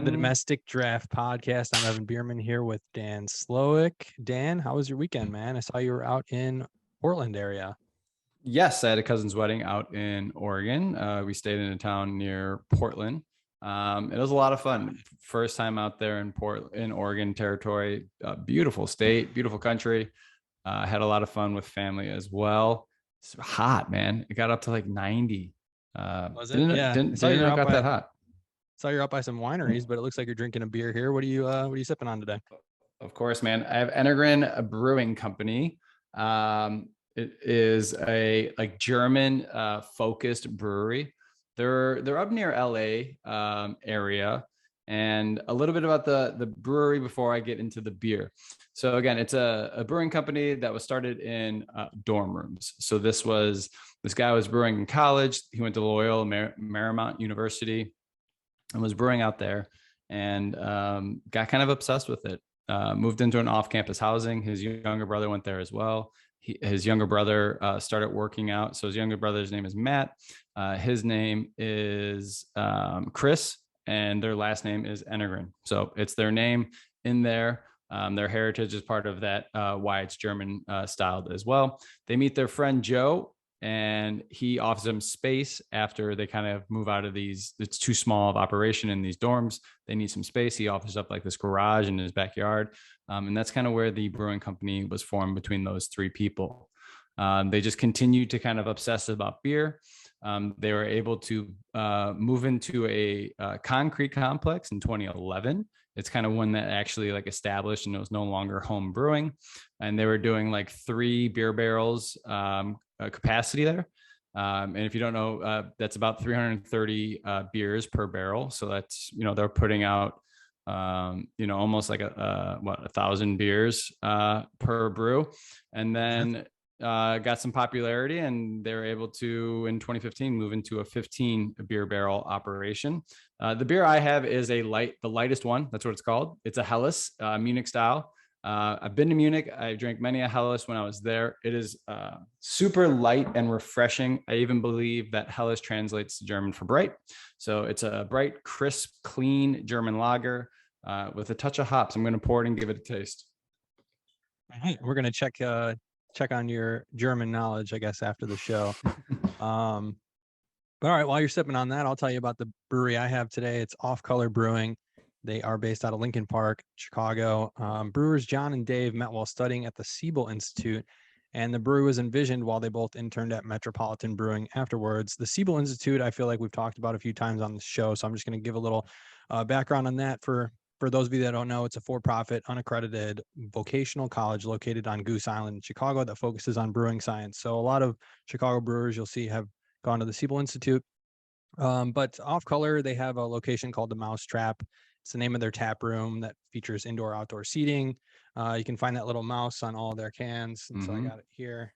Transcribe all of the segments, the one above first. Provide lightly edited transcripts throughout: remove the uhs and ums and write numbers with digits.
the Domestic Draft Podcast. I'm Evan Bierman here with Dan Slowick. Dan, how was your weekend, man? I saw you were out in Portland area. Yes, I had a cousin's wedding out in Oregon. We stayed in a town near Portland. It was a lot of fun. First time out there in Oregon territory. Beautiful state, beautiful country. Had a lot of fun with family as well. It's hot, man. It got up to like 90. Was it? Yeah. Didn't know it got that hot. Saw you're out by some wineries, but it looks like you're drinking a beer here. What are you sipping on today? Of course, man. I have Enegren Brewing Company. It is a like German focused brewery. They're up near LA area. And a little bit about the brewery before I get into the beer. So again, it's a brewing company that was started in dorm rooms. So this guy was brewing in college. He went to Loyola Marymount University and was brewing out there, and got kind of obsessed with it. Moved into an off-campus housing. His younger brother went there as well. His younger brother started working out. So his younger brother's name is Matt. His name is Chris, and their last name is Enegren. So it's their name in there. Their heritage is part of that, why it's German styled as well. They meet their friend Joe, and he offers them space after they kind of move out of these. It's too small of operation in these dorms. They need some space. He offers up like this garage in his backyard. And that's kind of where the brewing company was formed between those three people. They just continued to kind of obsess about beer. They were able to move into a concrete complex in 2011. It's kind of one that actually like established, and it was no longer home brewing. And they were doing like 3 beer barrels capacity there. And if you don't know, that's about 330 beers per barrel. So that's, they're putting out, almost like 1,000 beers per brew. And then got some popularity, and they were able to, in 2015, move into a 15 beer barrel operation. The beer I have is the lightest one. That's what it's called. It's a Helles, Munich style. I've been to Munich. I drank many a Helles when I was there. It is super light and refreshing. I even believe that Helles translates to German for bright. So it's a bright, crisp, clean German lager with a touch of hops. I'm going to pour it and give it a taste. All right. We're going to check on your German knowledge, I guess, after the show. But all right, while you're sipping on that, I'll tell you about the brewery I have today. It's Off Color Brewing. They are based out of Lincoln Park, Chicago. Brewers John and Dave met while studying at the Siebel Institute, and the brewery was envisioned while they both interned at Metropolitan Brewing afterwards. The Siebel Institute, I feel like we've talked about a few times on the show, so I'm just going to give a little background on that for those of you that don't know. It's a for-profit, unaccredited vocational college located on Goose Island in Chicago that focuses on brewing science. So a lot of Chicago brewers you'll see have gone to the Siebel Institute. But Off Color, they have a location called the Mouse Trap. It's the name of their tap room that features indoor-outdoor seating. You can find that little mouse on all their cans. And so I got it here.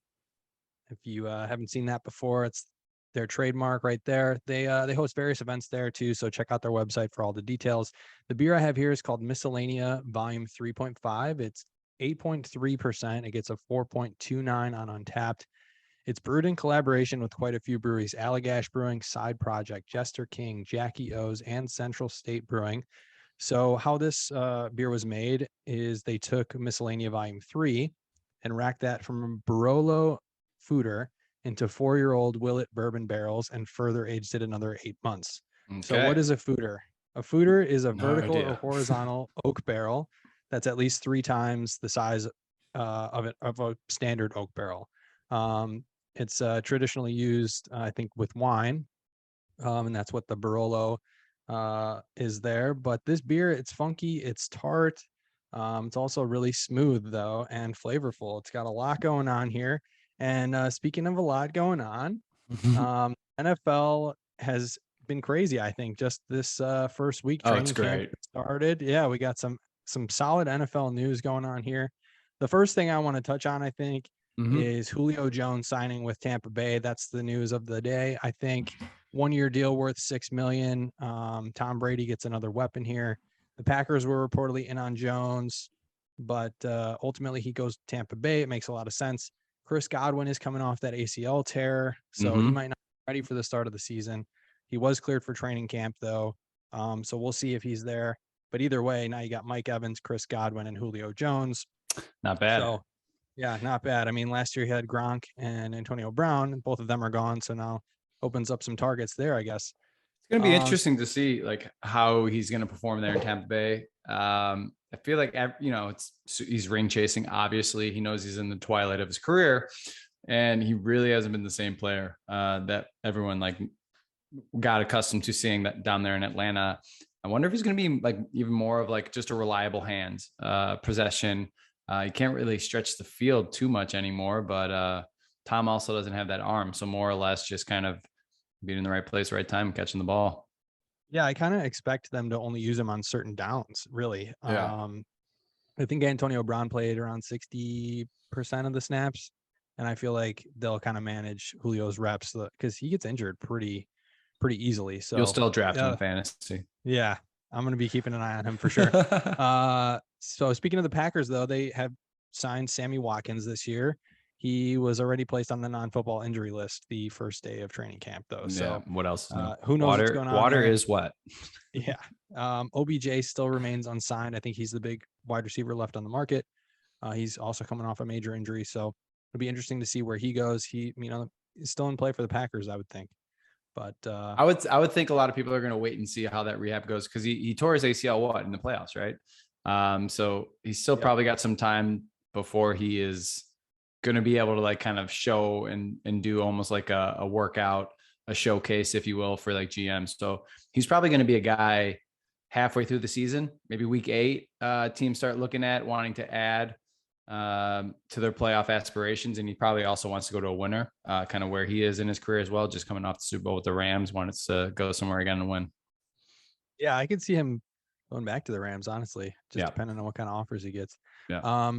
If you haven't seen that before, it's their trademark right there. They host various events there too, so check out their website for all the details. The beer I have here is called Miscellanea Volume 3.5. It's 8.3%. It gets a 4.29 on Untapped. It's brewed in collaboration with quite a few breweries: Allagash Brewing, Side Project, Jester King, Jackie O's, and Central State Brewing. So how this beer was made is they took Miscellanea Volume 3 and racked that from a Barolo Fooder into 4-year-old Willet bourbon barrels and further aged it another 8 months. Okay. So what is a Fooder? A Fooder is a vertical or horizontal oak barrel that's at least 3 times the size of a standard oak barrel. It's traditionally used, I think, with wine, and that's what the Barolo is there. But this beer, it's funky, it's tart. It's also really smooth, though, and flavorful. It's got a lot going on here. And speaking of a lot going on, NFL has been crazy, I think, just this first week. Training camp started. Yeah, we got some solid NFL news going on here. The first thing I want to touch on, I think, is Julio Jones signing with Tampa Bay. That's the news of the day. I think 1-year deal worth $6 million. Tom Brady gets another weapon here. The Packers were reportedly in on Jones, but ultimately he goes to Tampa Bay. It makes a lot of sense. Chris Godwin is coming off that ACL tear, so he might not be ready for the start of the season. He was cleared for training camp, though. So we'll see if he's there. But either way, now you got Mike Evans, Chris Godwin, and Julio Jones. Not bad. So yeah, not bad. I mean, last year he had Gronk and Antonio Brown. Both of them are gone. So now opens up some targets there, I guess. It's going to be interesting to see like how he's going to perform there in Tampa Bay. I feel like, he's ring chasing. Obviously, he knows he's in the twilight of his career, and he really hasn't been the same player that everyone like got accustomed to seeing that down there in Atlanta. I wonder if he's going to be like even more of like just a reliable hands possession. You can't really stretch the field too much anymore, but Tom also doesn't have that arm. So more or less just kind of being in the right place, right time, catching the ball. Yeah, I kind of expect them to only use him on certain downs, really. Yeah. I think Antonio Brown played around 60% of the snaps, and I feel like they'll kind of manage Julio's reps because he gets injured pretty easily. So you'll still draft him in fantasy. Yeah, I'm going to be keeping an eye on him for sure. So speaking of the Packers, though, they have signed Sammy Watkins this year. He was already placed on the non-football injury list the first day of training camp, though. So what else? Who knows what's going on? Water there. is wet. Yeah. OBJ still remains unsigned. I think he's the big wide receiver left on the market. He's also coming off a major injury, so it'll be interesting to see where he goes. He, is still in play for the Packers, I would think. But I would think a lot of people are going to wait and see how that rehab goes because he tore his ACL in the playoffs, right? So he's still probably got some time before he is going to be able to like kind of show and do almost like a workout, a showcase, if you will, for like GM. So he's probably going to be a guy halfway through the season, maybe week 8, teams start looking at wanting to add to their playoff aspirations. And he probably also wants to go to a winner, kind of where he is in his career as well, just coming off the Super Bowl with the Rams, wants to go somewhere again and win. Yeah, I could see him going back to the Rams, honestly, just depending on what kind of offers he gets. Yeah.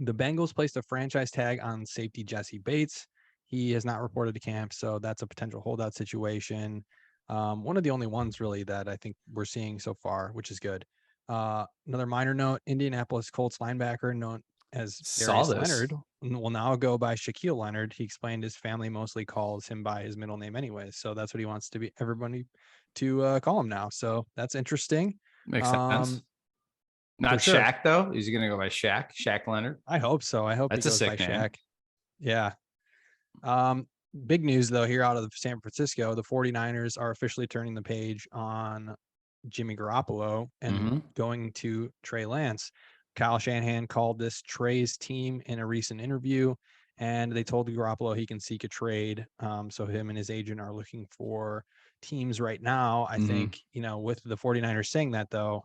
The Bengals placed a franchise tag on safety Jesse Bates. He has not reported to camp, so that's a potential holdout situation. One of the only ones really that I think we're seeing so far, which is good. Another minor note, Indianapolis Colts linebacker known as Darius Leonard will now go by Shaquille Leonard. He explained his family mostly calls him by his middle name anyways, so that's what he wants to be everybody to call him now. So that's interesting. Makes sense. Not sure. Shaq though. Is he going to go by Shaq Leonard? I hope so. I hope that's he goes by name. Shaq. Yeah. Big news though here out of San Francisco, the 49ers are officially turning the page on Jimmy Garoppolo and going to Trey Lance. Kyle Shanahan called this Trey's team in a recent interview, and they told Garoppolo he can seek a trade. So him and his agent are looking for teams right now. I think, with the 49ers saying that though,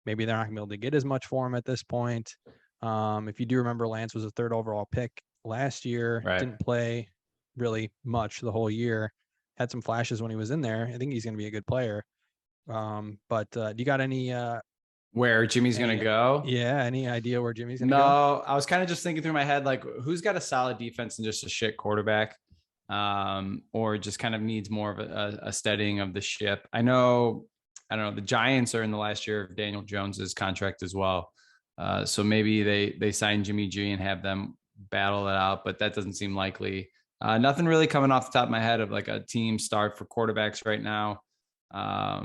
maybe they're not gonna be able to get as much for him at this point. If you do remember, Lance was a 3rd overall pick last year, didn't play really much the whole year, had some flashes when he was in there. I think he's going to be a good player. But do you got any where Jimmy's going to go? Yeah, any idea where Jimmy's going to go? No, I was kind of just thinking through my head, like who's got a solid defense and just a shit quarterback, or just kind of needs more of a steadying of the ship. I don't know. The Giants are in the last year of Daniel Jones's contract as well. So maybe they sign Jimmy G and have them battle it out, but that doesn't seem likely. Nothing really coming off the top of my head of like a team start for quarterbacks right now. I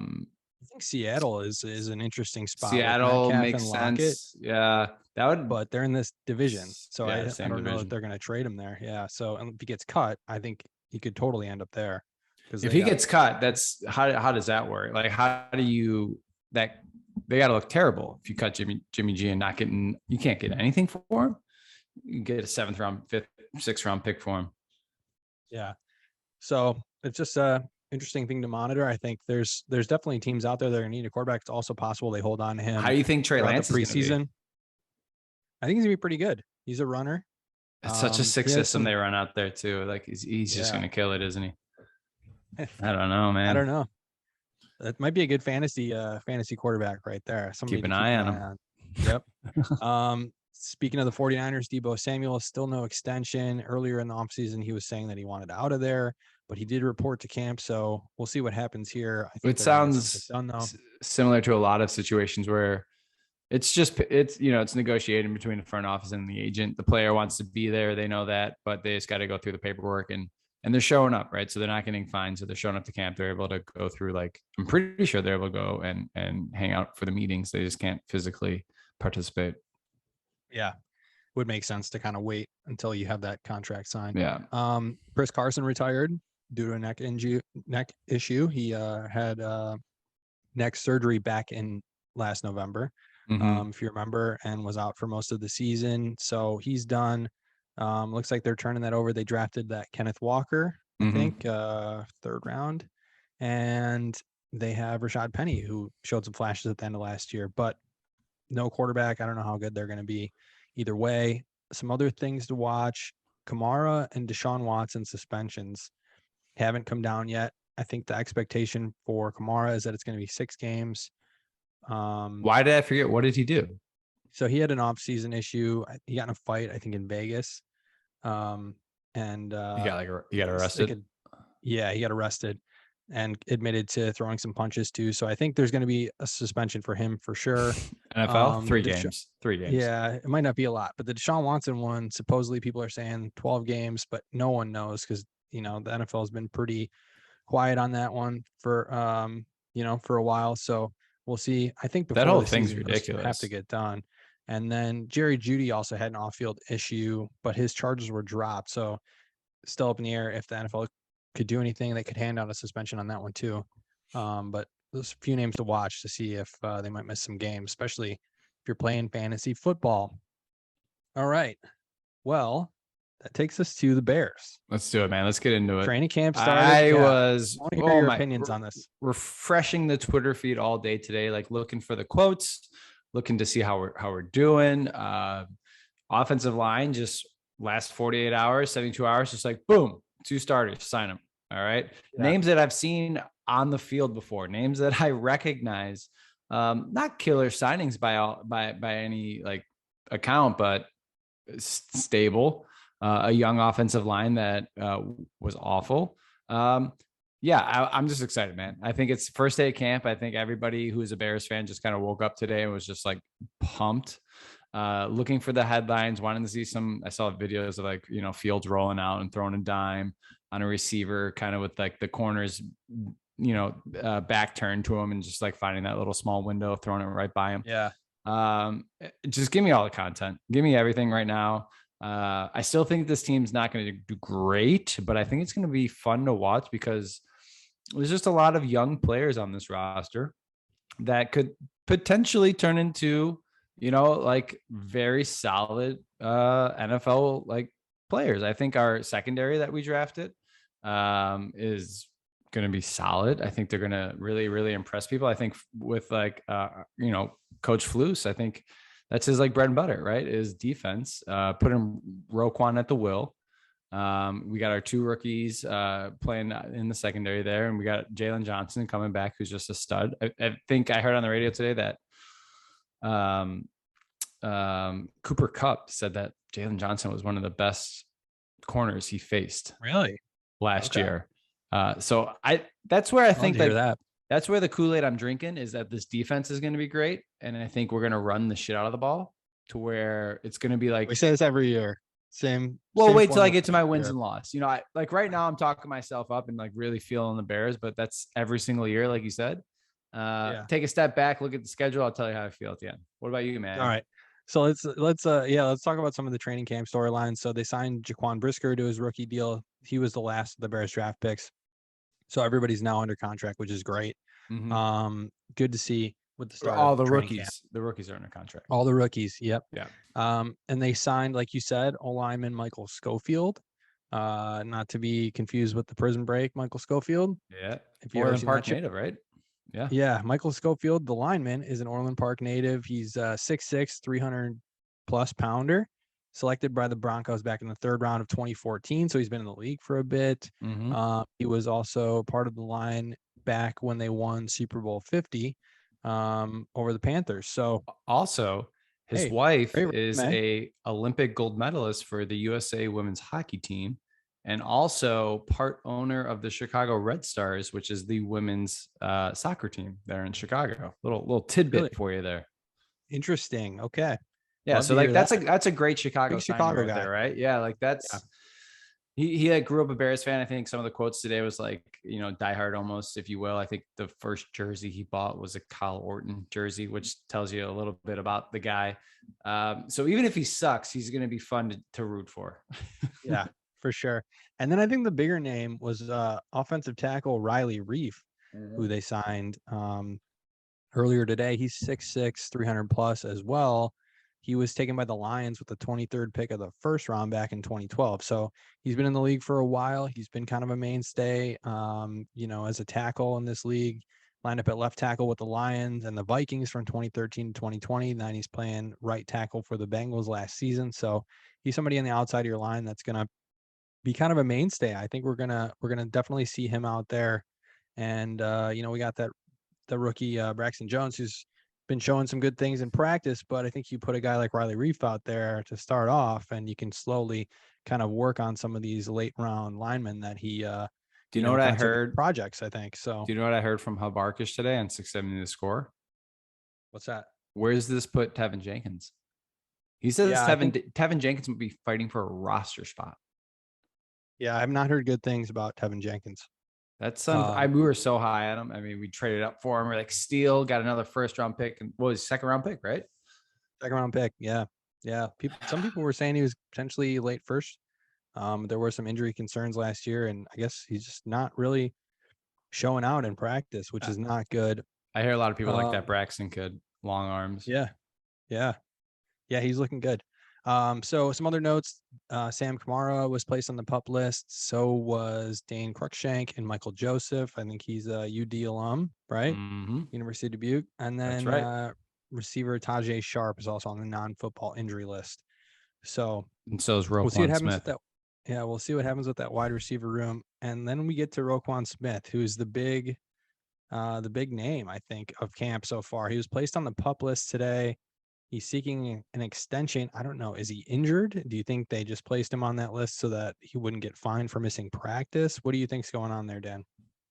think Seattle is an interesting spot. Seattle makes sense. Yeah, that would. But they're in this division, so I don't know if they're going to trade him there. Yeah, so if he gets cut, I think he could totally end up there. If he gets cut, that's how does that work? Like, how do you that? They got to look terrible if you cut Jimmy G and not getting. You can't get anything for him. You can get a 7th round, 5th, 6th round pick for him. Yeah. So it's just a interesting thing to monitor. I think there's definitely teams out there that are going to need a quarterback. It's also possible they hold on to him. How do you think Trey Lance is preseason? I think he's gonna be pretty good. He's a runner. It's such a sick system they run out there too. Like he's just going to kill it, isn't he? I don't know, man. I don't know. That might be a good fantasy quarterback right there. Keep an eye on him. Yep. Speaking of the 49ers, Deebo Samuel, still no extension. Earlier in the offseason, he was saying that he wanted out of there, but he did report to camp. So we'll see what happens here. I think it sounds similar to a lot of situations where it's negotiating between the front office and the agent. The player wants to be there. They know that, but they just got to go through the paperwork. And and they're showing up, right? So they're not getting fined. So they're showing up to camp. They're able to go through, like, I'm pretty sure they're able to go and hang out for the meetings. They just can't physically participate. Yeah. Would make sense to kind of wait until you have that contract signed. Yeah. Chris Carson retired due to a neck issue. He had neck surgery back in last November, if you remember, and was out for most of the season. So he's done. Looks like they're turning that over. They drafted that Kenneth Walker, I think, 3rd round, and they have Rashad Penny, who showed some flashes at the end of last year, but no quarterback. I don't know how good they're going to be either way. Some other things to watch: Kamara and Deshaun Watson suspensions haven't come down yet. I think the expectation for Kamara is that it's going to be 6 games. Why did I forget? What did he do? So he had an off-season issue. He got in a fight, I think, in Vegas. And He got arrested. He got arrested and admitted to throwing some punches too. So I think there's going to be a suspension for him for sure. NFL, 3 games. 3 games. Yeah, it might not be a lot, but the Deshaun Watson one, supposedly people are saying 12 games, but no one knows because, the NFL has been pretty quiet on that one for, for a while. So we'll see. I think before that whole the thing's season ridiculous. have to get done. And then Jerry Jeudy also had an off-field issue, but his charges were dropped. So still up in the air if the NFL could do anything. They could hand out a suspension on that one too. But there's a few names to watch to see if they might miss some games, especially if you're playing fantasy football. All right. Well, that takes us to the Bears. Let's do it, man. Let's get into it. Training camp started. I want to hear your opinions on this. Refreshing the Twitter feed all day today, like looking for the quotes, looking to see how we're doing. Offensive line, just last 48 hours, 72 hours, just like boom, 2 starters, sign them. All right. Yeah. Names that I've seen on the field before, names that I recognize, not killer signings by any like account, but stable. A young offensive line that was awful. I'm just excited, man. I think it's first day of camp. I think everybody who's a Bears fan just kind of woke up today and was just like pumped, looking for the headlines, wanting to see I saw videos of like, Fields rolling out and throwing a dime on a receiver, kind of with like the corners, back turned to him and just like finding that little small window, throwing it right by him. Yeah. Just give me all the content. Give me everything right now. I still think this team's not going to do great, but I think it's going to be fun to watch because there's just a lot of young players on this roster that could potentially turn into, like very solid NFL like players. I think our secondary that we drafted is going to be solid. I think they're going to really, really impress people. I think with like, Coach Flus, I think that's his like bread and butter, right? Is defense. Put him Roquan at the will. We got our 2 rookies playing in the secondary there, and we got Jalen Johnson coming back, who's just a stud. I think I heard on the radio today that Cooper Kupp said that Jalen Johnson was one of the best corners he faced. Really? Last year. So that's where I think that. That's where the Kool-Aid I'm drinking is that this defense is going to be great. And I think we're going to run the shit out of the ball to where it's going to be like, we say this every year. Same. Wait till I get to my wins and loss. I like right now I'm talking myself up and like really feeling the Bears, but that's every single year. Like you said, take a step back, look at the schedule. I'll tell you how I feel at the end. What about you, man? All right. So let's talk about some of the training camp storylines. So they signed Jaquan Brisker to his rookie deal. He was the last of the Bears draft picks. So everybody's now under contract, which is great. Mm-hmm. Good to see with the start. All the rookies. Camp. The rookies are under contract. All the rookies. Yep. Yeah. And they signed, like you said, O-lineman Michael Schofield. Not to be confused with the Prison Break Michael Schofield. Yeah. If you're Orland Park native, right? Yeah. Yeah. Michael Schofield, the lineman, is an Orland Park native. He's 6'6", 300+ pounder. Selected by the Broncos back in the 3rd round of 2014. So he's been in the league for a bit. Mm-hmm. He was also part of the line back when they won Super Bowl 50 over the Panthers. So also his wife is a Olympic gold medalist for the USA women's hockey team and also part owner of the Chicago Red Stars, which is the women's soccer team there in Chicago. Little tidbit for you there. Interesting. Okay. Yeah, so like that's a great Chicago guy there, right? Yeah, like that's He like grew up a Bears fan. I think some of the quotes today was like, diehard almost, if you will. I think the first jersey he bought was a Kyle Orton jersey, which tells you a little bit about the guy. So even if he sucks, he's going to be fun to root for. Yeah, for sure. And then I think the bigger name was offensive tackle Riley Reef, who they signed earlier today. He's 6'6", 300 plus as well. He was taken by the Lions with the 23rd pick of the first round back in 2012. So he's been in the league for a while. He's been kind of a mainstay, as a tackle in this league. Lined up at left tackle with the Lions and the Vikings from 2013 to 2020. Then he's playing right tackle for the Bengals last season. So he's somebody on the outside of your line that's going to be kind of a mainstay. I think we're gonna definitely see him out there. And we got the rookie Braxton Jones, who's been showing some good things in practice, but I think you put a guy like Riley Reef out there to start off, and you can slowly kind of work on some of these late round linemen that he Do you know what I kind of took as heard? projects, I think. So Do you know what I heard from Hub Arkish today on 670 The Score? what's that? Where does this put Tevin Jenkins? He says Yeah, Tevin Jenkins would be fighting for a roster spot. I have not heard good things about Tevin Jenkins. That's we were so high on him. I mean, we traded up for him. We're like, steal, got another first round pick, and what was second round pick, right? Second round pick. Yeah. Some people were saying he was potentially late first. There were some injury concerns last year, and I guess he's just not really showing out in practice, which is not good. I hear a lot of people like that Braxton kid, long arms. Yeah. He's looking good. So some other notes: Sam Kamara was placed on the PUP list. So was Dane Cruikshank and Michael Joseph. I think he's a UD alum, right? Mm-hmm. University of Dubuque. And then That's right. receiver Tajay Sharp is also on the non-football injury list. So And so is we'll see what Roquan happens Smith. with that. Yeah, we'll see what happens with that wide receiver room. And then we get to Roquan Smith, who's the big name, I think, of camp so far. He was placed on the PUP list today. He's seeking an extension. I don't know. Is he injured? Do you think they just placed him on that list so that he wouldn't get fined for missing practice? What do you think's going on there, Dan?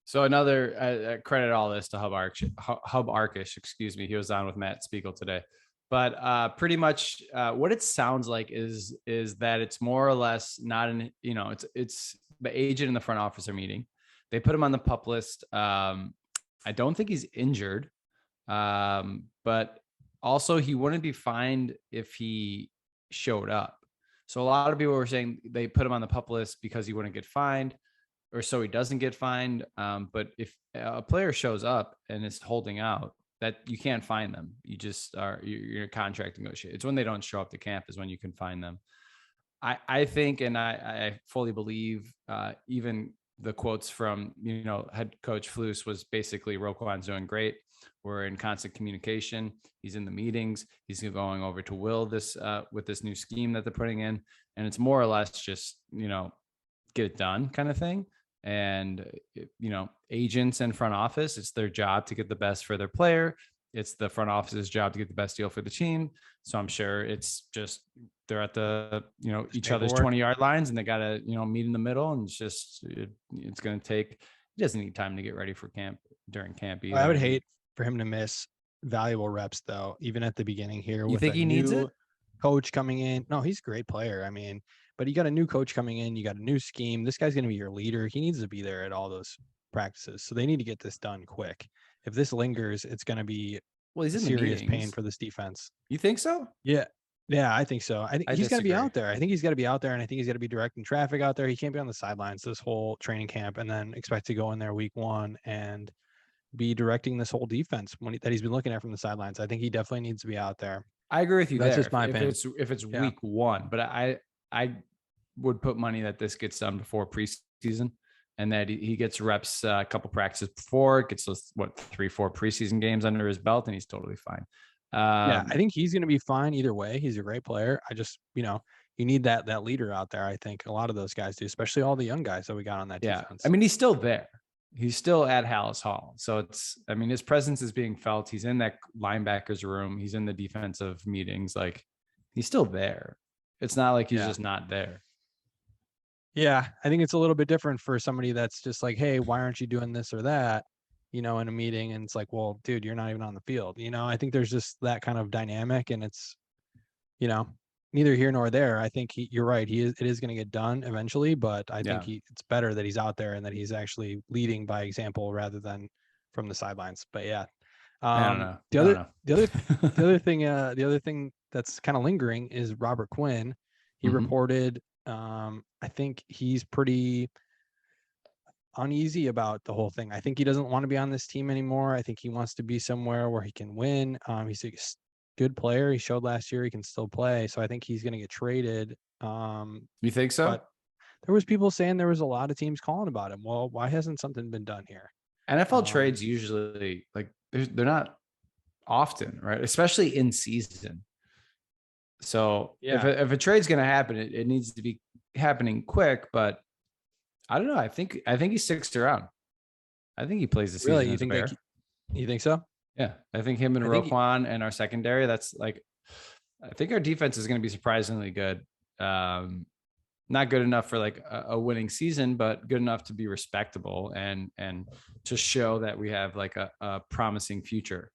So another credit all this to Hub Arkish, excuse me. He was on with Matt Spiegel today. But pretty much what it sounds like is that it's more or less not it's the agent and the front office are meeting. They put him on the PUP list. I don't think he's injured, but also he wouldn't be fined if he showed up. So a lot of people were saying they put him on the PUP list because he wouldn't get fined, or so he doesn't get fined. But if a player shows up and is holding out, that you can't find them. You just you're contract negotiate. It's when they don't show up to camp is when you can find them. I think, and I fully believe, even the quotes from, head coach Flus was basically Roquan's doing great. We're in constant communication. He's in the meetings. He's going over to Will with this new scheme that they're putting in. And it's more or less just, get it done kind of thing. And, agents and front office, it's their job to get the best for their player. It's the front office's job to get the best deal for the team. So I'm sure it's just, they're at the, each other's 20-yard lines, and they got to, meet in the middle. And it's going to take, he doesn't need time to get ready for camp during camp either. I would hate for him to miss valuable reps, though, even at the beginning here. You think he needs it? Coach coming in. No, he's a great player. I mean, but you got a new coach coming in. You got a new scheme. This guy's going to be your leader. He needs to be there at all those practices. So they need to get this done quick. If this lingers, it's going to be he's in serious pain for this defense. You think so? Yeah, I think so. I think he's got to be out there. I think he's got to be out there, and I think he's got to be directing traffic out there. He can't be on the sidelines this whole training camp and then expect to go in there week one and be directing this whole defense that he's been looking at from the sidelines. I think he definitely needs to be out there. I agree with you. That's there. just my opinion. If it's week one, but I would put money that this gets done before preseason, and that he gets reps a couple practices before, gets those 3-4 preseason games under his belt, and he's totally fine. I think he's going to be fine either way. He's a great player. I just, you need that leader out there. I think a lot of those guys do, especially all the young guys that we got on that defense. I mean, he's still there. He's still at Hallis Hall. So his presence is being felt. He's in that linebackers room. He's in the defensive meetings. Like, he's still there. It's not like he's just not there. Yeah. I think it's a little bit different for somebody that's just like, hey, why aren't you doing this or that, in a meeting? And it's like, well, dude, you're not even on the field. I think there's just that kind of dynamic, and it's, neither here nor there. I think you're right. It is going to get done eventually, but I think Yeah. it's better that he's out there and that he's actually leading by example rather than from the sidelines. But yeah, I don't know. the I don't other, know. the other thing that's kind of lingering is Robert Quinn. He Mhm. reported, I think he's pretty uneasy about the whole thing. I think he doesn't want to be on this team anymore. I think he wants to be somewhere where he can win. He's a good player. He showed last year he can still play. So I think he's going to get traded. You think so? But there was people saying there was a lot of teams calling about him. Well, why hasn't something been done here? NFL Um, trades usually like they're not often, right? Especially in season. So yeah, if a trade's going to happen, it needs to be happening quick. But I don't know. I think he sticks around. I think he plays the really, season as a Bear. you think so? Yeah, I think him and I think Roquan and our secondary. That's like, I think our defense is going to be surprisingly good. Not good enough for like a winning season, but good enough to be respectable and to show that we have like a promising future.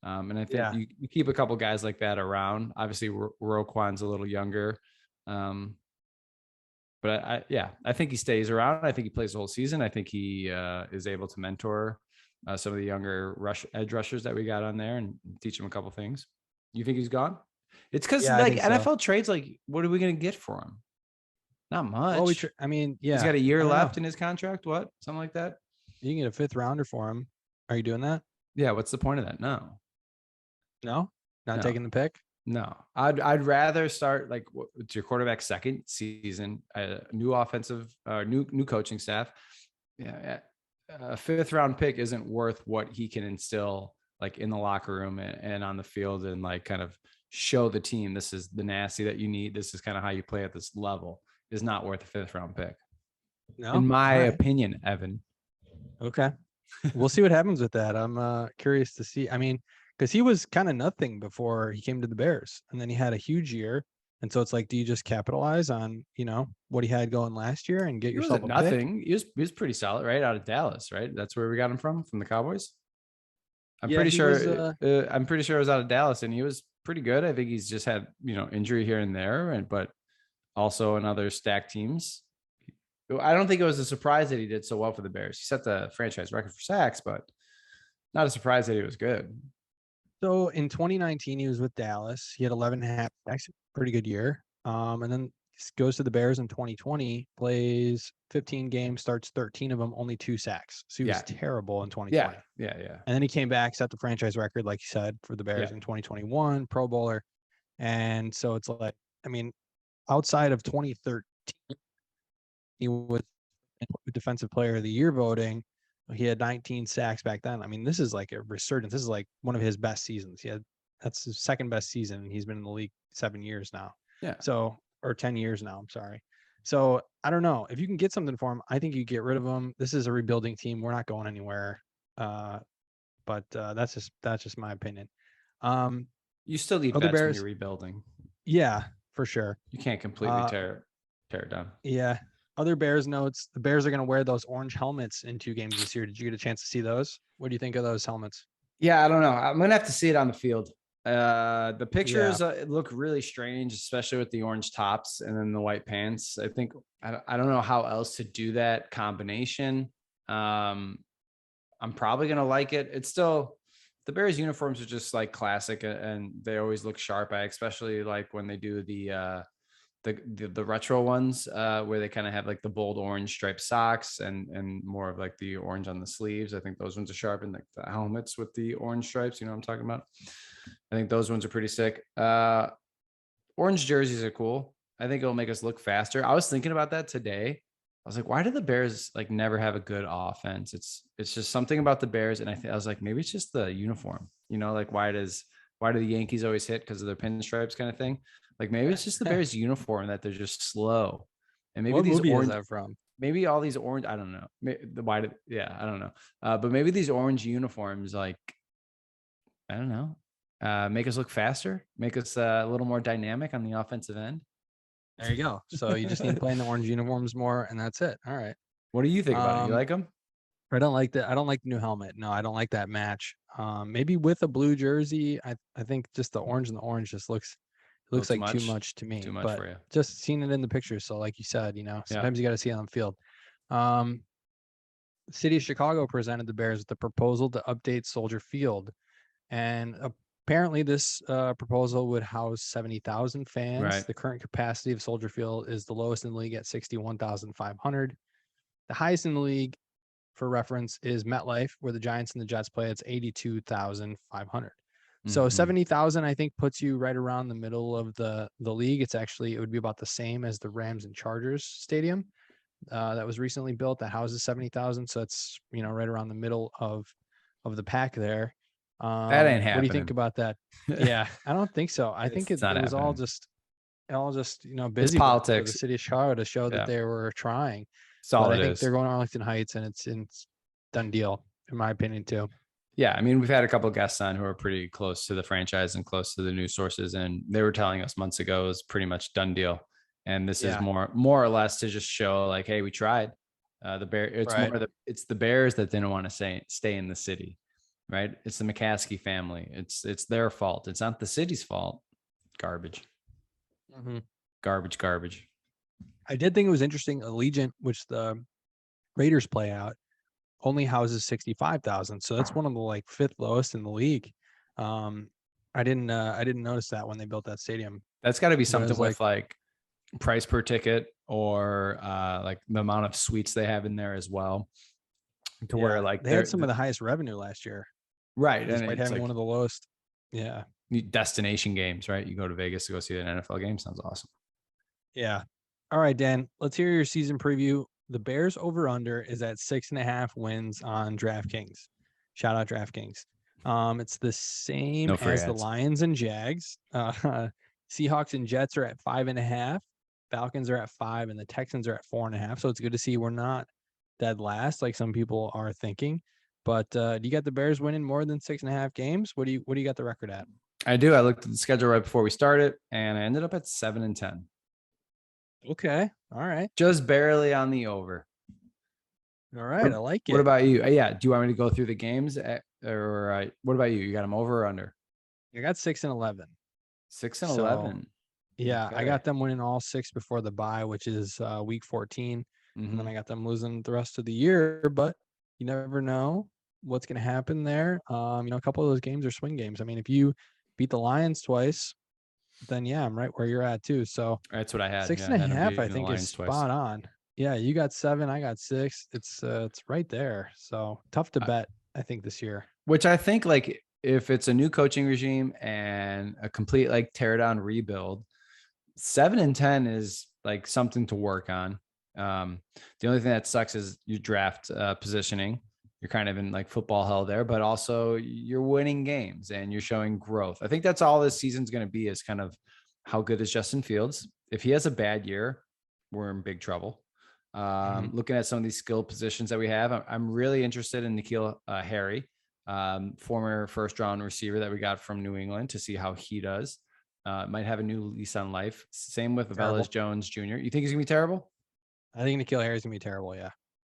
And I think yeah. you keep a couple guys like that around. Obviously, Roquan's a little younger, but I think he stays around. I think he plays the whole season. I think he is able to mentor some of the younger edge rushers that we got on there and teach him a couple things. You think he's gone? It's because Yeah, I like think so. NFL trades, like what are we going to get for him? Not Well, much. I mean, He's yeah, got a year I don't know. left in his contract. What? Something like that. You can get a fifth rounder for him. Are you doing that? Yeah. What's the point of that? No, No, not no, taking the pick. no. I'd rather start like it's your quarterback's second season, new offensive, new coaching staff. Yeah, a fifth round pick isn't worth what he can instill like in the locker room and on the field and like kind of show the team this is the nasty that you need. This is kind of how you play at this level. Is not worth a fifth round pick, No, in my all right, opinion, Evan. okay. We'll see what happens with that. I'm curious to see. I mean, because he was kind of nothing before he came to the Bears, and then he had a huge year. And so it's like, do you just capitalize on what he had going last year and get He yourself wasn't a pick? nothing. He was pretty solid, right? Out of Dallas, right? That's where we got him from the Cowboys. I'm Yeah, pretty he was. sure. I'm pretty sure it was out of Dallas, and he was pretty good. I think he's just had injury here and there, and but also in other stacked teams. I don't think it was a surprise that he did so well for the Bears. He set the franchise record for sacks, but not a surprise that he was good. So in 2019, he was with Dallas. He had 11 and a half, actually pretty good year. And then goes to the Bears in 2020, plays 15 games, starts 13 of them, only 2 sacks. So he was Yeah, terrible in 2020. yeah, yeah, yeah, And then he came back, set the franchise record, like you said, for the yeah. Bears in 2021, Pro Bowler. And so it's like, I mean, outside of 2013, he was Defensive Player of the Year voting. He had 19 sacks back then. I mean, this is like a resurgence. This is like one of his best seasons. That's his second best season. And he's been in the league 7 years now. Yeah. So, or 10 years now. I'm sorry. So I don't know if you can get something for him. I think you get rid of him. This is a rebuilding team. We're not going anywhere. But that's just my opinion. You still need Other vets when you're Bears, rebuilding. yeah, for sure. You can't completely tear it down. Yeah. Other Bears notes: the Bears are going to wear those orange helmets in 2 games this year. Did you get a chance to see those? What do you think of those helmets? Yeah, I don't know. I'm gonna have to see it on the field. The Yeah, pictures look really strange, especially with the orange tops and then the white pants. I think I don't know how else to do that combination. I'm probably gonna like it. It's still the Bears uniforms are just like classic and they always look sharp. I especially like when they do the retro ones where they kind of have like the bold orange striped socks and more of like the orange on the sleeves. I think those ones are sharp, and like the helmets with the orange stripes, you know what I'm talking about. I think those ones are pretty sick. Orange jerseys are cool. I think it'll make us look faster. I was thinking about that today. I was like, why do the Bears like never have a good offense? It's just something about the Bears, and I was like, maybe it's just the uniform. Like why do the Yankees always hit because of their pinstripes kind of thing? Like maybe it's just the Bears uniform that they're just slow, and maybe what these movie is orange, that from? maybe all these orange. I don't know. Yeah, I don't know. But maybe these orange uniforms, like I don't know, make us look faster, make us a little more dynamic on the offensive end. There you go. So you just need to play in the orange uniforms more, and that's it. All right. What do you think about it? You like them? I don't like that. I don't like the new helmet. No, I don't like that match. Maybe with a blue jersey. I think just the orange and the orange just looks looks like too much to me, Too much but for you. just seen it in the picture. So like you said, sometimes you got to see it on the field. The city of Chicago presented the Bears with the proposal to update Soldier Field. And apparently this proposal would house 70,000 fans. Right. The current capacity of Soldier Field is the lowest in the league at 61,500. The highest in the league, for reference, is MetLife, where the Giants and the Jets play. It's 82,500. So 70,000, I think, puts you right around the middle of the league. It would be about the same as the Rams and Chargers stadium that was recently built that houses 70,000. So it's, right around the middle of the pack there. That ain't happening. What do you think about that? Yeah, I don't think so. I think it was all just busy work for the city of Chicago to show that they were trying. But I think they're going to Arlington Heights, and it's done deal, in my opinion, too. Yeah, I mean, we've had a couple of guests on who are pretty close to the franchise and close to the news sources, and they were telling us months ago it was pretty much done deal. And this is more or less to just show, like, hey, we tried. The Bear. It's it's the Bears that didn't want to stay in the city, right? It's the McCaskey family. It's their fault. It's not the city's fault. Garbage. Garbage. I did think it was interesting. Allegiant, which the Raiders play out, only houses 65,000. So that's one of the fifth lowest in the league. I didn't notice that when they built that stadium. That's got to be something with price per ticket or the amount of suites they have in there as well. Where they had some of the highest revenue last year. Right. Despite having one of the lowest. Yeah. Destination games, right? You go to Vegas to go see an NFL game. Sounds awesome. Yeah. All right, Dan, let's hear your season preview. The Bears over under is at 6.5 wins on DraftKings. Shout out DraftKings. It's the same as the Lions and Jags. Seahawks and Jets are at 5.5. Falcons are at 5, and the Texans are at 4.5. So it's good to see we're not dead last like some people are thinking. But do you got the Bears winning more than 6.5 games? What do you got the record at? I do. I looked at the schedule right before we started, and I ended up at 7-10. Okay. All right. Just barely on the over. All right. I like it. What about you? Yeah. Do you want me to go through the games or what about you? You got them over or under? I got 6-11. 6-11. Yeah. Okay. I got them winning all 6 before the bye, which is week 14. And then I got them losing the rest of the year, but you never know what's going to happen there. A couple of those games are swing games. I mean, if you beat the Lions twice, then I'm right where you're at too. So that's what I had. 6.5, I think, is spot on. Yeah, you got 7, I got 6. It's right there. So tough to bet, I think, this year. Which I think, if it's a new coaching regime and a complete tear down rebuild, 7-10 is something to work on. The only thing that sucks is your draft positioning. You're kind of in football hell there, but also you're winning games and you're showing growth. I think that's all this season's going to be, is kind of how good is Justin Fields. If he has a bad year, we're in big trouble. Looking at some of these skill positions that we have, I'm really interested in N'Keal Harry, former first round receiver that we got from New England, to see how he does. Might have a new lease on life. Same with Velus Jones Jr. You think he's gonna be terrible? I think N'Keal Harry's gonna be terrible. Yeah.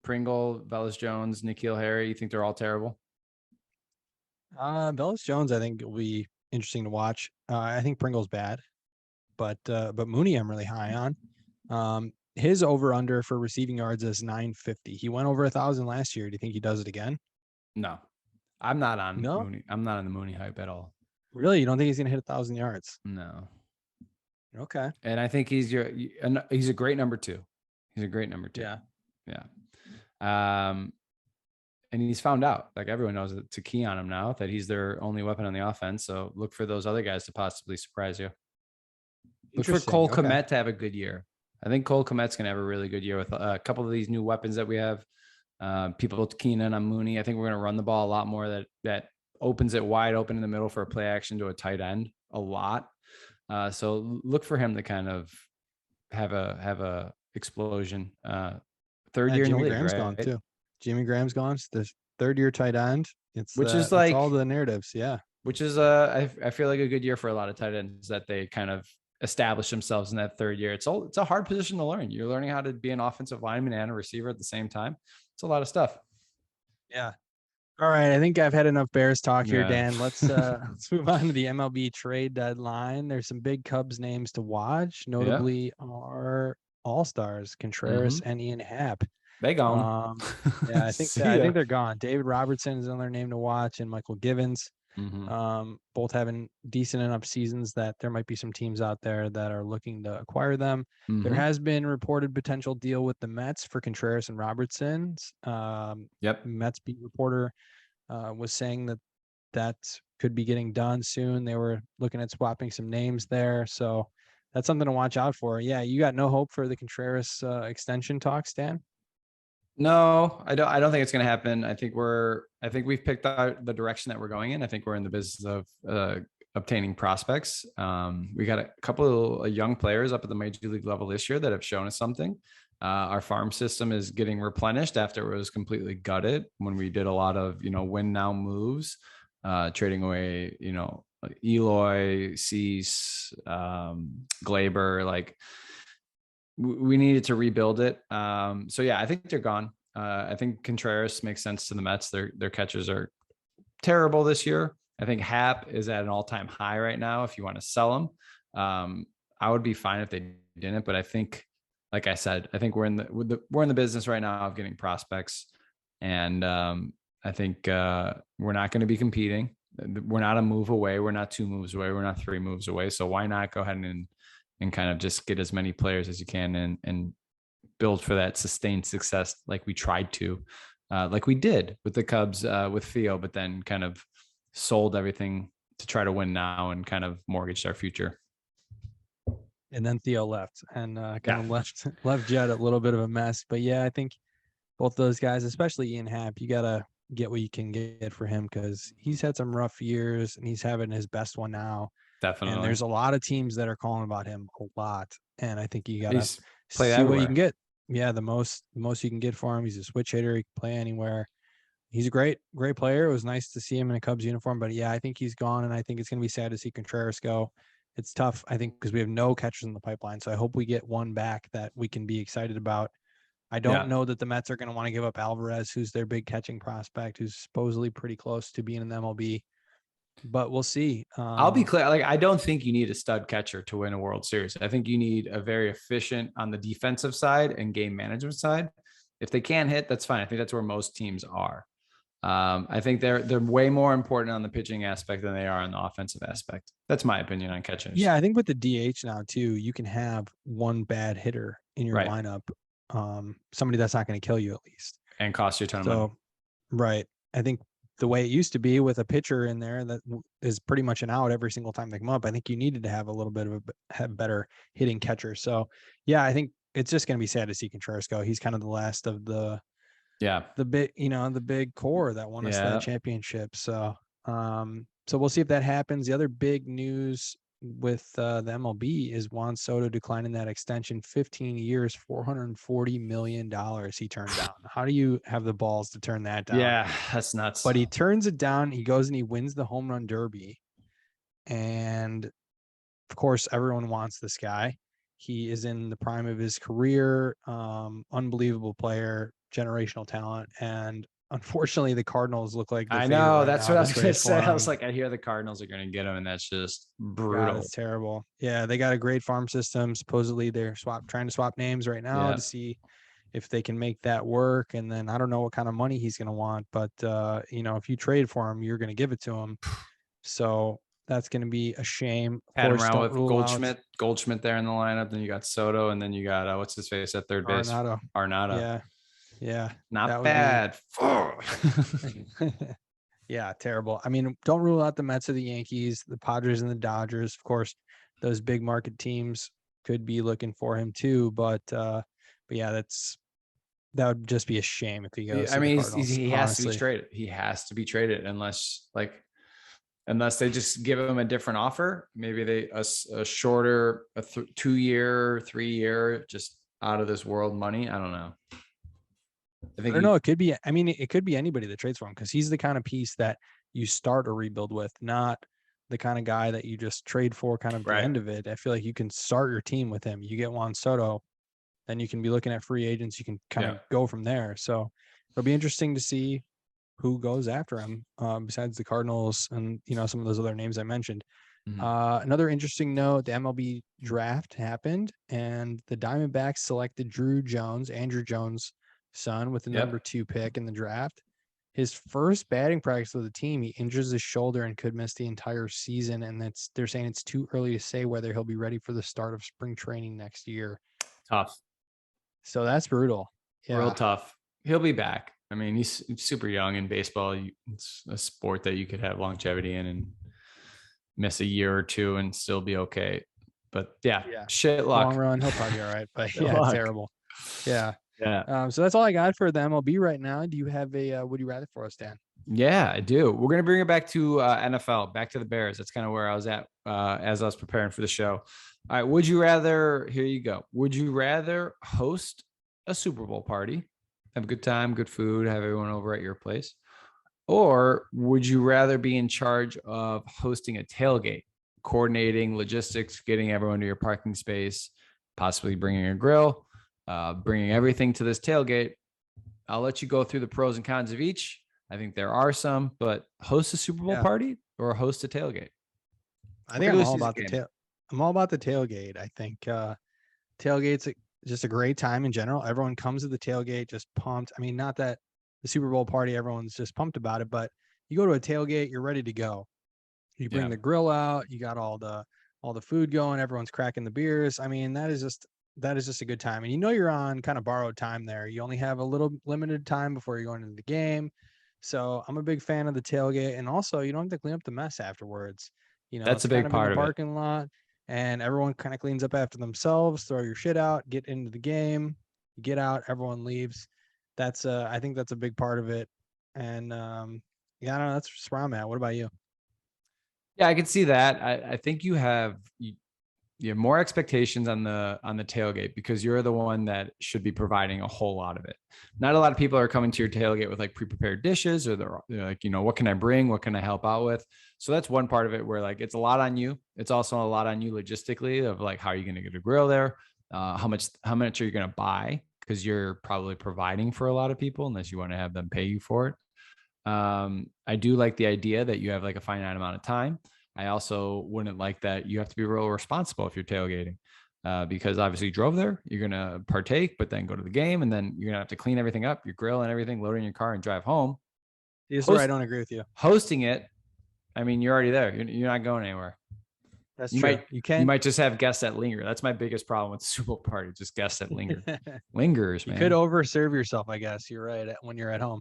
Pringle, Velus Jones, N'Keal Harry. You think they're all terrible? Velus Jones, I think, will be interesting to watch. I think Pringle's bad, but Mooney I'm really high on. His over under for receiving yards is 950. He went over 1,000 last year. Do you think he does it again? No, I'm not on Mooney. I'm not on the Mooney hype at all. Really? You don't think he's gonna hit 1,000 yards? No. Okay. And I think he's a great number 2. He's a great number 2. Yeah. Yeah. And he's found out, everyone knows to key on him now, that he's their only weapon on the offense. So look for those other guys to possibly surprise you. Look for Cole Kmet to have a good year. I think Cole Kmet's going to have a really good year with a couple of these new weapons that we have. People keying in on Mooney. I think we're going to run the ball a lot more. That opens it wide open in the middle for a play action to a tight end a lot. So look for him to kind of have a explosion. Third year in the league, Graham's right? gone too. Jimmy Graham's gone. It's the third year tight end. It's is all the narratives. Yeah. Which is I feel like a good year for a lot of tight ends, that they kind of establish themselves in that third year. It's a hard position to learn. You're learning how to be an offensive lineman and a receiver at the same time. It's a lot of stuff. Yeah. All right, I think I've had enough Bears talk here, Yeah. Dan. Let's move on to the MLB trade deadline. There's some big Cubs names to watch, Yeah. notably our all-stars, Contreras Hmm. and Ian Happ. They gone. Um, yeah, See I ya. think they're gone. David Robertson is another name to watch, and Michael Givens. Hmm. Both having decent enough seasons that there might be some teams out there that are looking to acquire them. There Hmm. has been reported potential deal with the Mets for Contreras and Robertson. Yep. Mets beat reporter was saying that that could be getting done soon. They were looking at swapping some names there, so that's something to watch out for. Yeah, you got no hope for the Contreras extension talks, Dan? No, I don't. I don't think it's going to happen. I think we've picked out the direction that we're going in. I think we're in the business of obtaining prospects. We got a couple of young players up at the major league level this year that have shown us something. Our farm system is getting replenished after it was completely gutted when we did a lot of win now moves, trading away Eloy, Cease, Glaber, like we needed to rebuild it. So yeah, I think they're gone. I think Contreras makes sense to the Mets. Their catchers are terrible this year. I think Hap is at an all-time high right now. If you want to sell him, I would be fine if they didn't. But I think, like I said, I think we're in the business right now of getting prospects, and I think we're not going to be competing. We're not a move away. We're not two moves away. We're not three moves away. So why not go ahead and kind of just get as many players as you can and build for that sustained success like we tried to, like we did with the Cubs with Theo, but then kind of sold everything to try to win now and kind of mortgaged our future. And then Theo left and kind Yeah. of left Jed a little bit of a mess. But yeah, I think both those guys, especially Ian Happ, you gotta get what you can get for him because he's had some rough years and he's having his best one now. And Definitely. there's a lot of teams that are calling about him a lot. And I think you gotta He's played see what you can everywhere. get. Yeah, the most you can get for him. He's a switch hitter. He can play anywhere. He's a great player. It was nice to see him in a Cubs uniform, but yeah, I think he's gone, and I think it's going to be sad to see Contreras go. It's tough, I think, because we have no catchers in the pipeline. So I hope we get one back that we can be excited about. I don't Yeah. know that the Mets are going to want to give up Alvarez, who's their big catching prospect, who's supposedly pretty close to being in the MLB, but we'll see. I'll be clear. Like, I don't think you need a stud catcher to win a World Series. I think you need a very efficient on the defensive side and game management side. If they can't hit, that's fine. I think that's where most teams are. I think they're way more important on the pitching aspect than they are on the offensive aspect. That's my opinion on catchers. Yeah, I think with the DH now too, you can have one bad hitter in your Right. lineup, somebody that's not going to kill you at least. And cost you a ton of money. So, right. I think the way it used to be with a pitcher in there that is pretty much an out every single time they come up, I think you needed to have a little bit of have better hitting catcher. So, yeah, I think it's just going to be sad to see Contreras go. He's kind of the last of Yeah. the big core that won us that Yeah. championship. So we'll see if that happens. The other big news with the MLB is Juan Soto declining that extension, 15 years, $440 million he turned down. How do you have the balls to turn that down? Yeah. That's nuts. But he turns it down. He goes and he wins the home run derby. And of course, everyone wants this guy. He is in the prime of his career, unbelievable player, generational talent. And unfortunately, the Cardinals look like the I favorite know. right That's now what I to was going to trade say. for I was him. like, I hear the Cardinals are going to get him, and that's just God, brutal. it's terrible. Yeah, they got a great farm system. Supposedly, they're trying to swap names right now Yeah. to see if they can make that work. And then I don't know what kind of money he's going to want, but if you trade for him, you're going to give it to him. So that's going to be a shame. Of Had him course, around don't with rule out Goldschmidt there in the lineup. Then you got Soto, and then you got what's his face at third base, Arenado. Arnada. Yeah, yeah, that Not would be. bad. Yeah, terrible. I mean, don't rule out the Mets or the Yankees, the Padres and the Dodgers. Of course, those big market teams could be looking for him too. But yeah, that would just be a shame if he goes I to the mean, Cardinals. he has to be Honestly, traded. He has to be traded unless they just give him a different offer. Maybe a shorter 2 year, 3 year, just out of this world money. I don't know. I I think don't know. It could be. I mean, it could be anybody that trades for him because he's the kind of piece that you start a rebuild with, not the kind of guy that you just trade for kind of at the right. end of it. I feel like you can start your team with him. You get Juan Soto, then you can be looking at free agents. You can kind Yeah. of go from there. So it'll be interesting to see. who goes after him, besides the Cardinals and, some of those other names I mentioned. Another interesting note, the MLB draft happened and the Diamondbacks selected Andrew Jones' son, with the number 2 pick in the draft. His first batting practice with the team, he injures his shoulder and could miss the entire season. And they're saying it's too early to say whether he'll be ready for the start of spring training next year. Tough. So that's brutal. Yeah. Real tough. He'll be back. I mean, he's super young in baseball. It's a sport that you could have longevity in and miss a year or two and still be okay. But yeah. Shit luck. Long run, he'll probably be all right. But yeah, terrible. Yeah. Yeah. So that's all I got for the MLB right now. Do you have a would you rather for us, Dan? Yeah, I do. We're going to bring it back to NFL, back to the Bears. That's kind of where I was at as I was preparing for the show. All right. Would you rather, here you go. Would you rather host a Super Bowl party, have a good time, good food, have everyone over at your place? Or would you rather be in charge of hosting a tailgate, coordinating logistics, getting everyone to your parking space, possibly bringing a grill, bringing everything to this tailgate? I'll let you go through the pros and cons of each. I think there are some, but host a Super Bowl party or host a tailgate? I think I'm all about I'm all about the tailgate. I think tailgate's just a great time in general. Everyone comes to the tailgate just pumped. I mean, not that the Super Bowl party, everyone's just pumped about it, but you go to a tailgate, you're ready to go. You bring the grill out, you got all the food going, everyone's cracking the beers. I mean, that is just a good time. And you're on kind of borrowed time there. You only have a little limited time before you're going into the game. So I'm a big fan of the tailgate. And also you don't have to clean up the mess afterwards. That's a big part of the parking lot, and everyone kind of cleans up after themselves, throw your shit out, get into the game, get out, everyone leaves. I think that's a big part of it. And I don't know, that's just where I'm at. What about you? Yeah, I can see that. I think you have more expectations on the tailgate because you're the one that should be providing a whole lot of it. Not a lot of people are coming to your tailgate with like pre-prepared dishes, or they're like, what can I bring? What can I help out with? So that's one part of it where like it's a lot on you. It's also a lot on you logistically of like, how are you going to get a grill there? How much are you going to buy? Because you're probably providing for a lot of people unless you want to have them pay you for it. I do like the idea that you have like a finite amount of time. I also wouldn't like that you have to be real responsible if you're tailgating, because obviously you drove there, you're going to partake, but then go to the game, and then you're going to have to clean everything up, your grill and everything, load in your car and drive home. Here's where I don't agree with you. Hosting it, I mean, you're already there. You're not going anywhere. That's true. You might just have guests that linger. That's my biggest problem with the Super Bowl party, just guests that linger. Lingers, man. You could overserve yourself, I guess. You're right, when you're at home.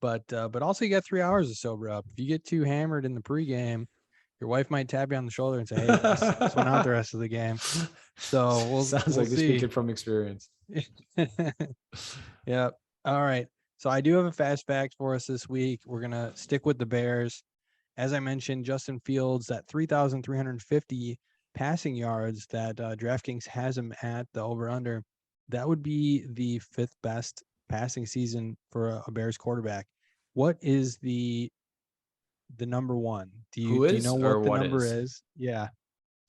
But also you got 3 hours to sober up. If you get too hammered in the pregame, your wife might tap you on the shoulder and say, "Hey, let's went out the rest of the game." So sounds like you're speaking from experience. Yeah. All right. So I do have a fast fact for us this week. We're gonna stick with the Bears. As I mentioned, Justin Fields, that 3,350 passing yards that DraftKings has him at, the over/under, that would be the 5th best passing season for a Bears quarterback. What is the number one? Do you know what the number is? Yeah.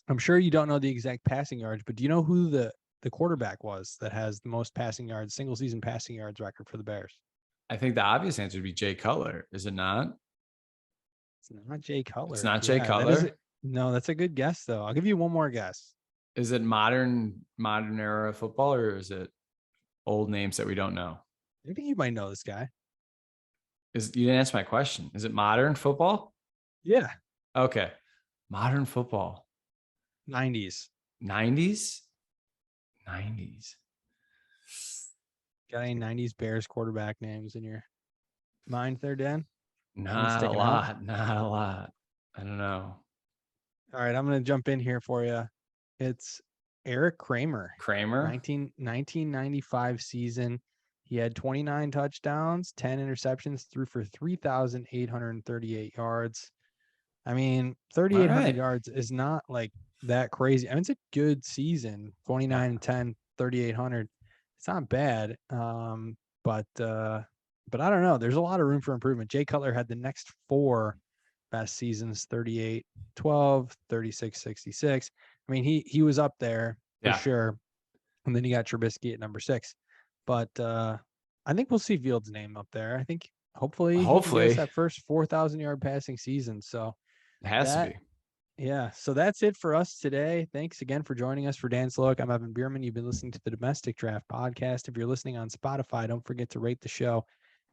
I'm sure you don't know the exact passing yards, but do you know who the quarterback was that has the most passing yards, single season passing yards record for the Bears? I think the obvious answer would be Jay Cutler. Is it not? It's not Jay Cutler. It's not Jay Cutler. No, that's a good guess though. I'll give you one more guess. Is it modern era football, or is it old names that we don't know? I think you might know this guy. You didn't answer my question. Is it modern football? Yeah. Okay. Modern football. 90s. 90s? Got any 90s Bears quarterback names in your mind there, Dan? Not a lot. I don't know. All right, I'm going to jump in here for you. It's Eric Kramer. 1995 season. He had 29 touchdowns, 10 interceptions, threw for 3,838 yards. I mean, 3,800 yards is not like that crazy. I mean, it's a good season. 29 and 10, 3,800. It's not bad. But I don't know. There's a lot of room for improvement. Jay Cutler had the next 4 best seasons: 38, 12, 36, 66. I mean, he was up there for sure. And then you got Trubisky at number 6. But I think we'll see Fields' name up there. I think hopefully he can get us that first 4,000 yard passing season. So it has to that, be. yeah. So that's it for us today. Thanks again for joining us. For Dan Slowick, I'm Evan Bierman. You've been listening to the Domestic Draft Podcast. If you're listening on Spotify, don't forget to rate the show.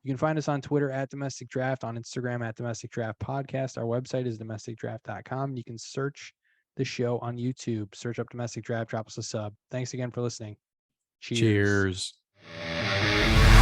You can find us on Twitter at Domestic Draft, on Instagram at Domestic Draft Podcast. Our website is domesticdraft.com. You can search the show on YouTube. Search up Domestic Draft, drop us a sub. Thanks again for listening. Cheers. Cheers.